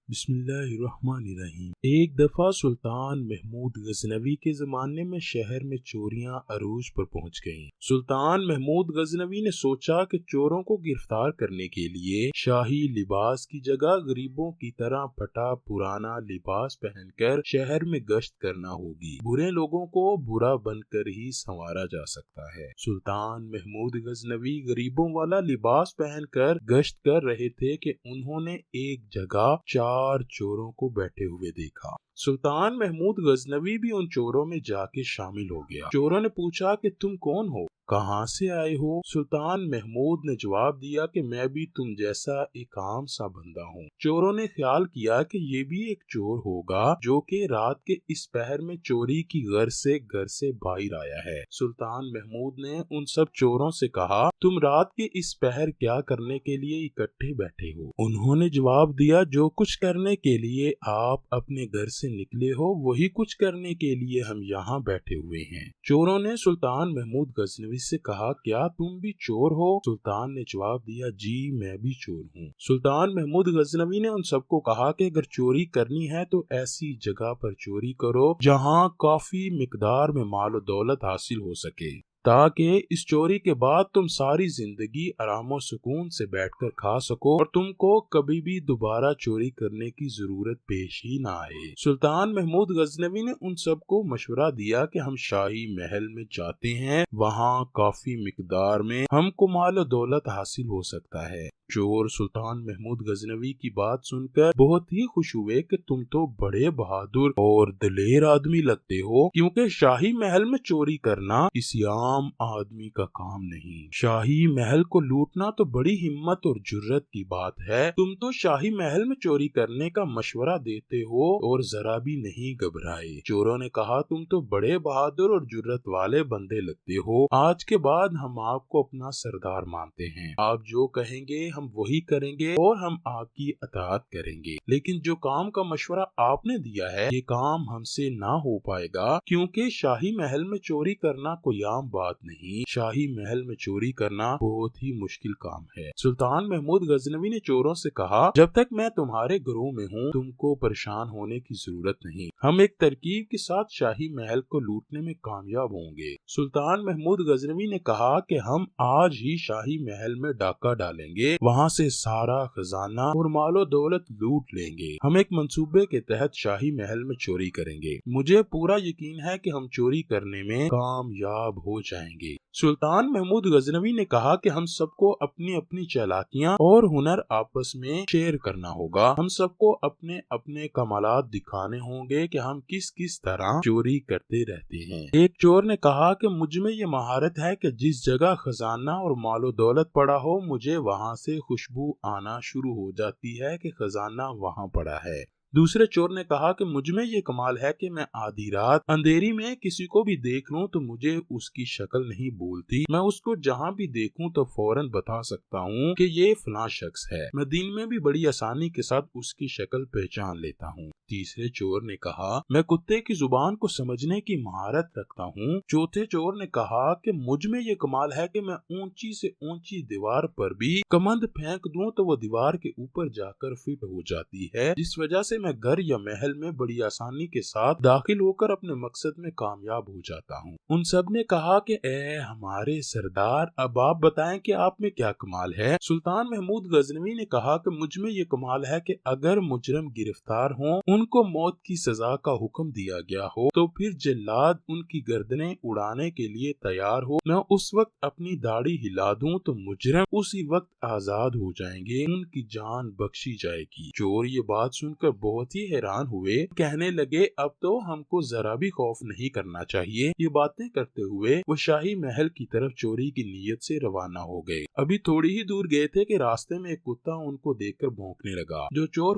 بسم اللہ الرحمن الرحیم۔ ایک دفعہ سلطان محمود غزنوی کے زمانے میں شہر میں چوریاں عروج پر پہنچ گئیں۔ سلطان محمود غزنوی نے سوچا کہ چوروں کو گرفتار کرنے کے لیے شاہی لباس کی جگہ غریبوں کی طرح پھٹا پرانا لباس پہن کر شہر میں گشت کرنا ہوگی۔ برے لوگوں کو برا بن کر ہی سنوارا جا سکتا ہے۔ سلطان محمود غزنوی غریبوں والا لباس پہن کر گشت کر رہے تھے کہ انہوں نے ایک جگہ چار چوروں کو بیٹھے ہوئے دیکھا۔ سلطان محمود غزنوی بھی ان چوروں میں جا کے شامل ہو گیا۔ چوروں نے پوچھا کہ تم کون ہو، کہاں سے آئے ہو؟ سلطان محمود نے جواب دیا کہ میں بھی تم جیسا ایک عام سا بندہ ہوں۔ چوروں نے خیال کیا کہ یہ بھی ایک چور ہوگا جو کہ رات کے اس پہر میں چوری کی غرض سے گھر سے باہر آیا ہے۔ سلطان محمود نے ان سب چوروں سے کہا، تم رات کے اس پہر کیا کرنے کے لیے اکٹھے بیٹھے ہو؟ انہوں نے جواب دیا، جو کچھ کرنے کے لیے آپ اپنے گھر سے نکلے ہو وہی کچھ کرنے کے لیے ہم یہاں بیٹھے ہوئے ہیں۔ چوروں نے سلطان محمود غزنوی سے کہا، کیا تم بھی چور ہو؟ سلطان نے جواب دیا، جی میں بھی چور ہوں۔ سلطان محمود غزنوی نے ان سب کو کہا کہ اگر چوری کرنی ہے تو ایسی جگہ پر چوری کرو جہاں کافی مقدار میں مال و دولت حاصل ہو سکے، تاکہ اس چوری کے بعد تم ساری زندگی آرام و سکون سے بیٹھ کر کھا سکو اور تم کو کبھی بھی دوبارہ چوری کرنے کی ضرورت پیش ہی نہ آئے۔ سلطان محمود غزنوی نے ان سب کو مشورہ دیا کہ ہم شاہی محل میں جاتے ہیں، وہاں کافی مقدار میں ہم کو مال و دولت حاصل ہو سکتا ہے۔ چور سلطان محمود غزنوی کی بات سن کر بہت ہی خوش ہوئے کہ تم تو بڑے بہادر اور دلیر آدمی لگتے ہو، کیونکہ شاہی محل میں چوری کرنا کسی عام آدمی کا کام نہیں۔ شاہی محل کو لوٹنا تو بڑی ہمت اور جرت کی بات ہے۔ تم تو شاہی محل میں چوری کرنے کا مشورہ دیتے ہو اور ذرا بھی نہیں گھبرائے۔ چوروں نے کہا، تم تو بڑے بہادر اور جرت والے بندے لگتے ہو، آج کے بعد ہم آپ کو اپنا سردار مانتے ہیں۔ آپ جو کہیں گے ہم وہی کریں گے اور ہم آپ کی اطاعت کریں گے، لیکن جو کام کا مشورہ آپ نے دیا ہے یہ کام ہم سے نہ ہو پائے گا، کیونکہ شاہی محل میں چوری کرنا کوئی عام بات نہیں۔ شاہی محل میں چوری کرنا بہت ہی مشکل کام ہے۔ سلطان محمود غزنوی نے چوروں سے کہا، جب تک میں تمہارے گروہ میں ہوں تم کو پریشان ہونے کی ضرورت نہیں، ہم ایک ترکیب کے ساتھ شاہی محل کو لوٹنے میں کامیاب ہوں گے۔ سلطان محمود غزنوی نے کہا کہ ہم آج ہی شاہی محل میں ڈاکہ ڈالیں گے، وہاں سے سارا خزانہ اور مال و دولت لوٹ لیں گے۔ ہم ایک منصوبے کے تحت شاہی محل میں چوری کریں گے، مجھے پورا یقین ہے کہ ہم چوری کرنے میں کامیاب ہو جائیں گے۔ سلطان محمود غزنوی نے کہا کہ ہم سب کو اپنی اپنی چالاکیاں اور ہنر آپس میں شیئر کرنا ہوگا، ہم سب کو اپنے اپنے کمالات دکھانے ہوں گے کہ ہم کس کس طرح چوری کرتے رہتے ہیں۔ ایک چور نے کہا کہ مجھ میں یہ مہارت ہے کہ جس جگہ خزانہ اور مال و دولت پڑا ہو مجھے وہاں سے خوشبو آنا شروع ہو جاتی ہے کہ خزانہ وہاں پڑا ہے۔ دوسرے چور نے کہا کہ مجھ میں یہ کمال ہے کہ میں آدھی رات اندھیری میں کسی کو بھی دیکھ لوں تو مجھے اس کی شکل نہیں بولتی، میں اس کو جہاں بھی دیکھوں تو فوراً بتا سکتا ہوں کہ یہ فلاں شخص ہے، میں دن میں بھی بڑی آسانی کے ساتھ اس کی شکل پہچان لیتا ہوں۔ تیسرے چور نے کہا، میں کتے کی زبان کو سمجھنے کی مہارت رکھتا ہوں۔ چوتھے چور نے کہا کہ مجھ میں یہ کمال ہے کہ میں اونچی سے اونچی دیوار پر بھی کمند پھینک دوں تو وہ دیوار کے اوپر جا کر فٹ ہو جاتی ہے، جس وجہ سے میں گھر یا محل میں بڑی آسانی کے ساتھ داخل ہو کر اپنے مقصد میں کامیاب ہو جاتا ہوں۔ ان سب نے کہا کہ اے ہمارے سردار، اب آپ بتائیں کہ آپ میں کیا کمال ہے؟ سلطان محمود غزنوی نے کہا کہ مجھ میں یہ کمال ہے کہ اگر مجرم گرفتار ہوں، ان کو موت کی سزا کا حکم دیا گیا ہو تو پھر جلاد ان کی گردنیں اڑانے کے لیے تیار ہو، میں اس وقت اپنی داڑھی ہلا دوں تو مجرم اسی وقت آزاد ہو جائیں گے، ان کی جان بخشی جائے گی۔ چور یہ بات سن کر بہت ہی حیران ہوئے، کہنے لگے اب تو ہم کو ذرا بھی خوف نہیں کرنا چاہیے۔ یہ باتیں کرتے ہوئے وہ شاہی محل کی طرف چوری کی نیت سے روانہ ہو گئے۔ ابھی تھوڑی ہی دور گئے تھے کہ راستے میں ایک کتا ان کو دیکھ کر بھونکنے لگا۔ جو چور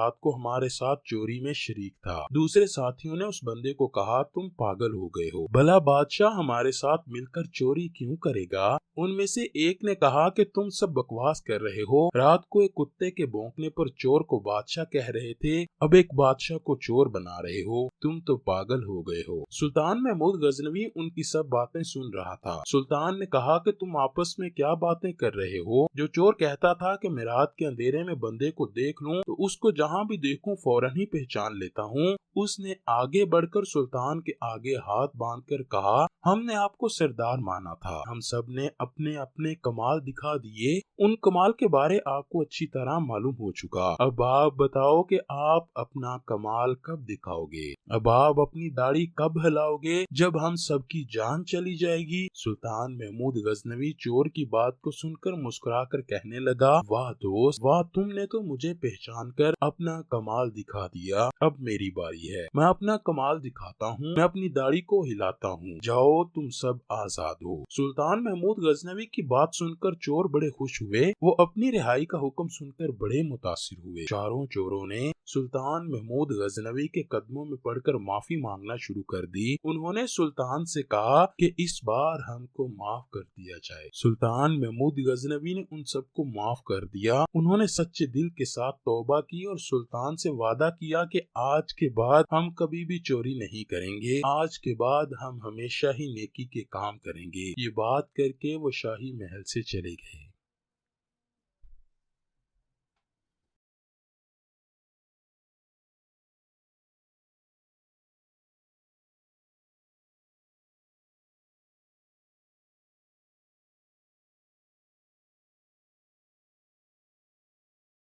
رات کو ہمارے ساتھ چوری میں شریک تھا۔ دوسرے ساتھیوں نے اس بندے کو کہا تم پاگل ہو گئے ہو، بھلا بادشاہ ہمارے ساتھ مل کر چوری کیوں کرے گا؟ ان میں سے ایک نے کہا کہ تم سب بکواس کر رہے ہو، رات کو ایک کتے کے بھونکنے پر چور کو بادشاہ کہہ رہے تھے، اب ایک بادشاہ کو چور بنا رہے ہو، تم تو پاگل ہو گئے ہو۔ سلطان محمود غزنوی ان کی سب باتیں سن رہا تھا۔ سلطان نے کہا کہ تم آپس میں کیا باتیں کر رہے ہو؟ جو چور کہتا تھا کہ میں رات کے اندھیرے میں بندے کو دیکھ لوں تو اس کو جہاں بھی دیکھوں فوراً ہی پہچان لیتا ہوں، اس نے آگے بڑھ کر سلطان کے آگے ہاتھ باندھ کر کہا، ہم نے آپ کو سردار مانا تھا، ہم سب نے اپنے اپنے کمال دکھا دیے، ان کمال کے بارے آپ کو اچھی طرح معلوم ہو چکا، اب آپ بتاؤ کہ آپ اپنا کمال کب دکھاؤ گے؟ اب آپ اپنی داڑھی کب ہلاؤ گے؟ جب ہم سب کی جان چلی جائے گی؟ سلطان محمود غزنوی چور کی بات کو سن کر مسکرا کر کہنے لگا، واہ دوست واہ، تم نے تو مجھے پہچان کر اپنا کمال دکھا دیا، اب میری باری ہے، میں اپنا کمال دکھاتا ہوں، میں اپنی داڑھی کو ہلاتا ہوں، جاؤ تم سب آزاد ہو۔ سلطان محمود غزنوی کی بات سن کر چور بڑے خوش ہوئے، وہ اپنی رہائی کا حکم سن کر بڑے متاثر ہوئے۔ چاروں چوروں نے سلطان محمود غزنوی کے قدموں میں پڑ کر معافی مانگنا شروع کر دی۔ انہوں نے سلطان سے کہا کہ اس بار ہم کو معاف کر دیا جائے۔ سلطان محمود غزنوی نے ان سب کو معاف کر دیا۔ انہوں نے سچے دل کے ساتھ توبہ کی اور سلطان سے وعدہ کیا کہ آج کے بعد ہم کبھی بھی چوری نہیں کریں گے، آج کے بعد ہم ہمیشہ ہی نیکی کے کام کریں گے۔ یہ بات کر کے وہ شاہی محل سے چلے گئے۔